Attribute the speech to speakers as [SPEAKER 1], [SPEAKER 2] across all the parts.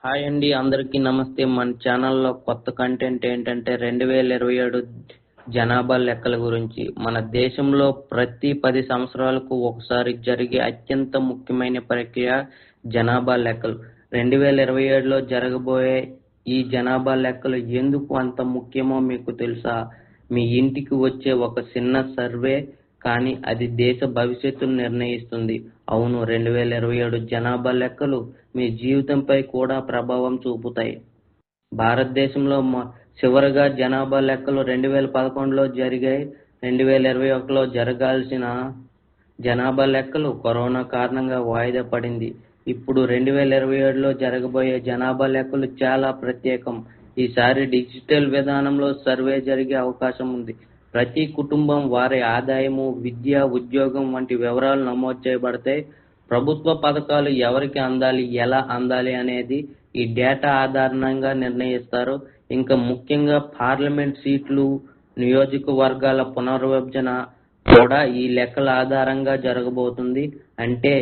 [SPEAKER 1] Hi అండి, అందరికీ నమస్తే. మన ఛానల్లో కొత్త కంటెంట్ ఏంటంటే 2027 జనాభా లెక్కల గురించి. మన దేశంలో ప్రతి 10 సంవత్సరాలకు ఒకసారి జరిగే అత్యంత ముఖ్యమైన ప్రక్రియ జనాభా లెక్కలు. 2027లో జరగబోయే ఈ జనాభా లెక్కలు ఎందుకు అంత ముఖ్యమో మీకు తెలుసా? మీ ఇంటికి వచ్చే ఒక చిన్న సర్వే కానీ అది దేశ భవిష్యత్తును నిర్ణయిస్తుంది. అవును, 2027 జనాభా లెక్కలు మీ జీవితంపై కూడా ప్రభావం చూపుతాయి. భారతదేశంలో చివరగా జనాభా లెక్కలు 2011లో జరిగాయి. 2021లో జరగాల్సిన జనాభా లెక్కలు కరోనా కారణంగా వాయిదా పడింది. ఇప్పుడు 2027లో జరగబోయే జనాభా లెక్కలు చాలా ప్రత్యేకం. ఈసారి డిజిటల్ విధానంలో సర్వే జరిగే అవకాశం ఉంది. ప్రతి కుటుంబం, వారి ఆదాయము, విద్య, ఉద్యోగం వంటి వివరాలు నమోదు చేయబడతాయి. ప్రభుత్వ పథకాలు ఎవరికి అందాలి, ఎలా అందాలి అనేది ఈ డేటా ఆధారంగా నిర్ణయిస్తారు. ఇంకా ముఖ్యంగా పార్లమెంట్ సీట్లు, నియోజకవర్గాల పునర్విభజన కూడా ఈ లెక్కల ఆధారంగా జరగబోతుంది. అంటే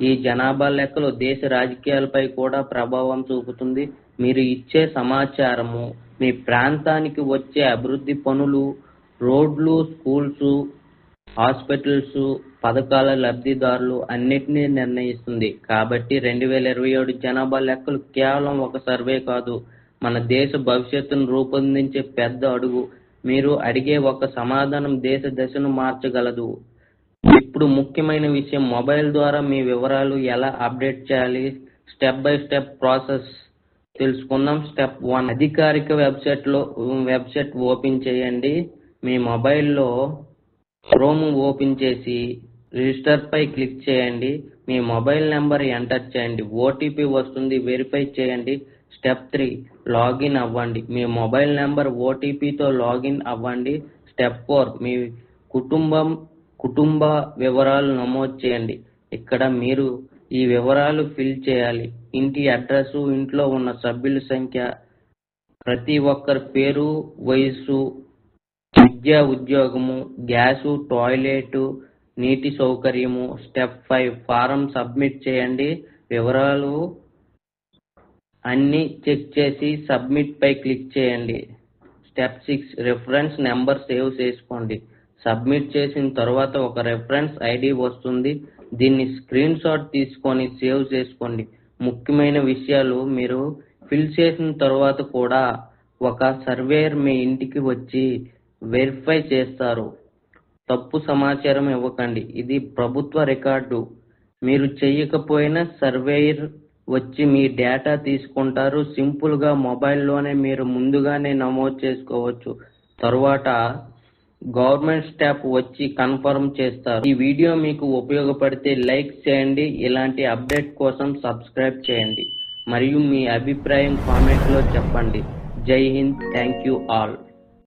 [SPEAKER 1] ఈ జనాభా లెక్కలు దేశ రాజకీయాలపై కూడా ప్రభావం చూపుతుంది. మీరు ఇచ్చే సమాచారము మీ ప్రాంతానికి వచ్చే అభివృద్ధి పనులు, రోడ్లు, స్కూల్స్, హాస్పిటల్స్, పథకాల లబ్ధిదారులు అన్నిటినీ నిర్ణయిస్తుంది. కాబట్టి 2027 జనాభా లెక్కలు కేవలం ఒక సర్వే కాదు, మన దేశ భవిష్యత్తును రూపొందించే పెద్ద అడుగు. మీరు అడిగే ఒక సమాధానం దేశ దశను మార్చగలదు. ఇప్పుడు ముఖ్యమైన విషయం, మొబైల్ ద్వారా మీ వివరాలు ఎలా అప్డేట్ చేయాలి? స్టెప్ బై స్టెప్ ప్రాసెస్ తెలుసుకుందాం. స్టెప్ 1, అధికారిక వెబ్సైట్ ఓపెన్ చేయండి. మీ మొబైల్లో క్రోమ్ ఓపెన్ చేసి రిజిస్టర్ పై క్లిక్ చేయండి. మీ మొబైల్ నెంబర్ ఎంటర్ చేయండి. ఓటీపీ వస్తుంది, వెరిఫై చేయండి. స్టెప్ 3, లాగిన్ అవ్వండి. మీ మొబైల్ నెంబర్, ఓటీపీతో లాగిన్ అవ్వండి. స్టెప్ 4, మీ కుటుంబ వివరాలు నమోదు చేయండి. ఇక్కడ మీరు ఈ వివరాలు ఫిల్ చేయాలి. ఇంటి అడ్రస్, ఇంట్లో ఉన్న సభ్యుల సంఖ్య, ప్రతి ఒక్కరి పేరు, వయసు, విద్య, ఉద్యోగము, గ్యాసు, టాయిలెట్, నీటి సౌకర్యము. స్టెప్ 5, ఫారం సబ్మిట్ చేయండి. వివరాలు అన్ని చెక్ చేసి సబ్మిట్ పై క్లిక్ చేయండి. స్టెప్ 6, రిఫరెన్స్ నెంబర్ సేవ్ చేసుకోండి. సబ్మిట్ చేసిన తర్వాత ఒక రిఫరెన్స్ ఐడి వస్తుంది. దీన్ని స్క్రీన్ షాట్ తీసుకొని సేవ్ చేసుకోండి. ముఖ్యమైన విషయాలు, మీరు ఫిల్ చేసిన తర్వాత కూడా ఒక సర్వేయర్ మీ ఇంటికి వచ్చి వెరిఫై చేస్తారు. తప్పు సమాచారం ఇవ్వకండి, ఇది ప్రభుత్వ రికార్డు. మీరు చేయకపోయినా సర్వేయర్ వచ్చి మీ డేటా తీసుకుంటారు. సింపుల్ గా మొబైల్లోనే మీరు ముందుగానే నమోదు చేసుకోవచ్చు. తరువాత గవర్నమెంట్ స్టాఫ్ వచ్చి కన్ఫర్మ్ చేస్తారు. ఈ వీడియో మీకు ఉపయోగపడితే లైక్ చేయండి. ఇలాంటి అప్డేట్ కోసం సబ్స్క్రైబ్ చేయండి మరియు మీ అభిప్రాయం కామెంట్లో చెప్పండి. జై హింద్. Thank you all.